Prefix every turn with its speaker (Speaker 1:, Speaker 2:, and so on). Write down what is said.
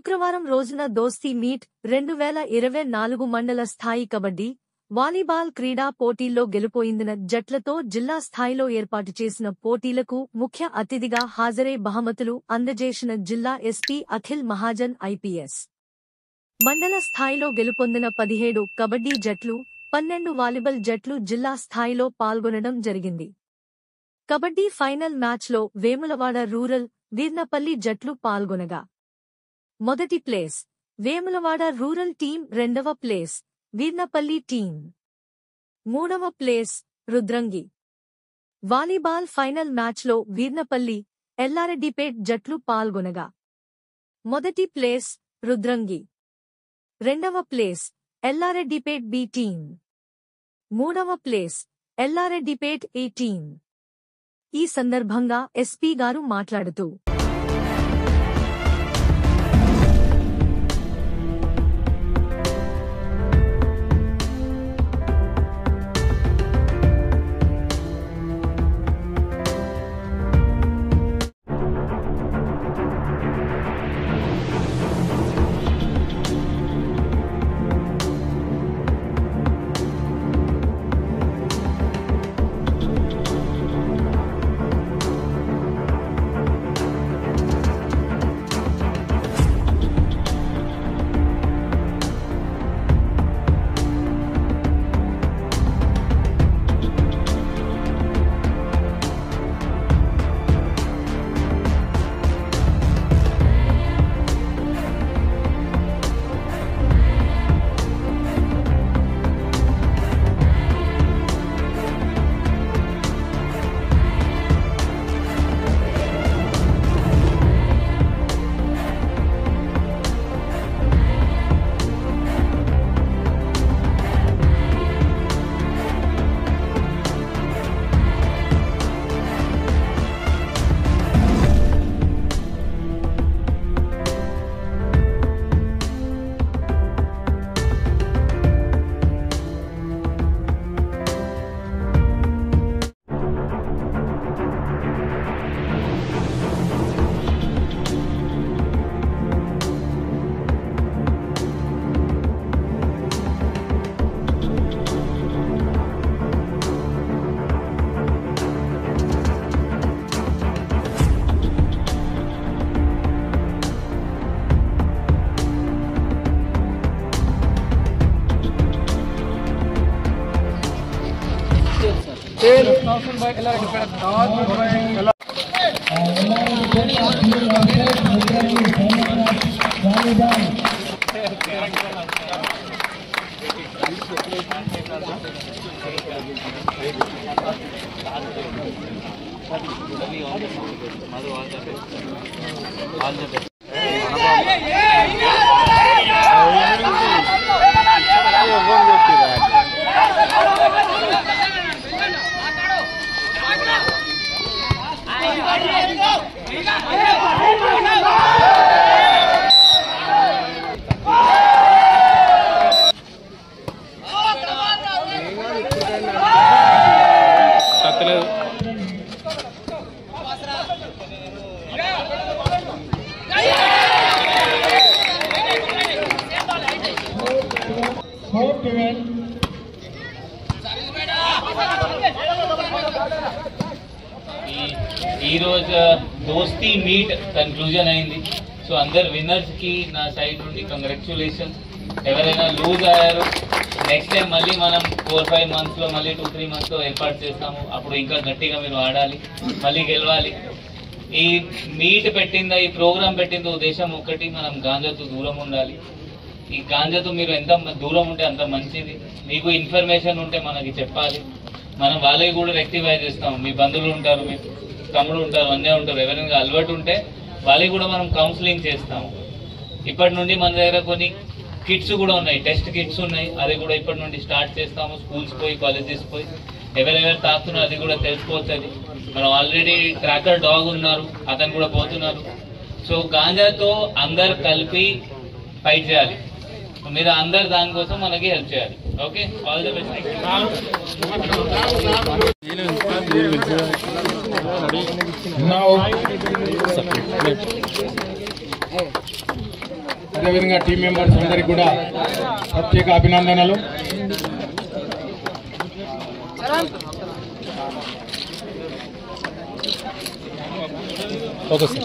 Speaker 1: శుక్రవారం రోజున దోస్తీ మీట్ 2024 మండల స్థాయి కబడ్డీ, వాలీబాల్ క్రీడా పోటీల్లో గెలుపొందిన జట్లతో జిల్లా స్థాయిలో ఏర్పాటు చేసిన పోటీలకు ముఖ్య అతిథిగా హాజరై బహుమతులు అందజేసిన జిల్లా ఎస్పీ అఖిల్ మహాజన్ ఐపీఎస్. మండల స్థాయిలో గెలుపొందిన 17 కబడ్డీ జట్లు, 12 వాలీబాల్ జట్లు జిల్లా స్థాయిలో పాల్గొనడం జరిగింది. కబడ్డీ ఫైనల్ మ్యాచ్లో వేములవాడ రూరల్, వీర్నపల్లి జట్లు పాల్గొనగా మొదటి ప్లేస్ వేములవాడ రూరల్ టీం, రెండవ ప్లేస్ వీర్నపల్లి టీం, మూడవ ప్లేస్ రుద్రంగి. వాలీబాల్ ఫైనల్ మ్యాచ్లో వీర్నపల్లి, ఎల్లారెడ్డిపేట్ జట్లు పాల్గొనగా మొదటి ప్లేస్ రుద్రంగి, రెండవ ప్లేస్ ఎల్లారెడ్డిపేట్ బి టీం, మూడవ ప్లేస్ ఎల్లారెడ్డిపేట్ ఏ టీం. ఈ సందర్భంగా ఎస్పీ గారు మాట్లాడుతూ
Speaker 2: ఈ రోజు దోస్తీ మీట్ కన్క్లూజన్ అయింది. సో అందరు విన్నర్స్ కి నా సైడ్ నుండి కంగ్రాచ్యులేషన్స్. ఎవరైనా లూజ్ అయ్యారు, నెక్స్ట్ టైం మళ్ళీ మనం 4-5 months లో మళ్ళీ 2-3 months లో ఏర్పాటు చేస్తాము. అప్పుడు ఇంకా గట్టిగా మీరు ఆడాలి, మళ్ళీ గెలవాలి. ఈ మీట్ పెట్టిందా, ఈ ప్రోగ్రామ్ పెట్టిందో ఉద్దేశం ఒకటి, మనం గాంజాతో దూరం ఉండాలి. ఈ గాంజాతో మీరు ఎంత దూరం ఉంటే అంత మంచిది. మీకు ఇన్ఫర్మేషన్ ఉంటే మనకి చెప్పాలి, మనం వాళ్ళకి కూడా రెక్టిఫై చేస్తాము. మీ బంధువులు ఉంటారు, మీ తమ్ముడు ఉంటారు, అన్నీ ఉంటారు, ఎవరైనా అలవాటు ఉంటే వాళ్ళకి కూడా మనం కౌన్సిలింగ్ చేస్తాము. ఇప్పటి నుండి మన దగ్గర కొన్ని కిట్స్ కూడా ఉన్నాయి, టెస్ట్ కిట్స్ ఉన్నాయి, అది కూడా ఇప్పటి నుండి స్టార్ట్ చేస్తాము. స్కూల్స్ పోయి, కాలేజెస్ పోయి ఎవరెవరు తాకుతున్నారు అది కూడా తెలిసిపోతుంది. మనం ఆల్రెడీ ట్రాకర్ డాగ్ ఉన్నారు, అతను కూడా పోతున్నారు. సో గాంజాతో అందరు కలిపి ఫైట్ చేయాలి. మీరు అందరు దానికోసం మనకి హెల్ప్ చేయాలి. Okay, all the best.
Speaker 3: Now అదేవిధంగా టీం మెంబర్స్ అందరికీ కూడా ప్రత్యేక అభినందనలు. Okay sir.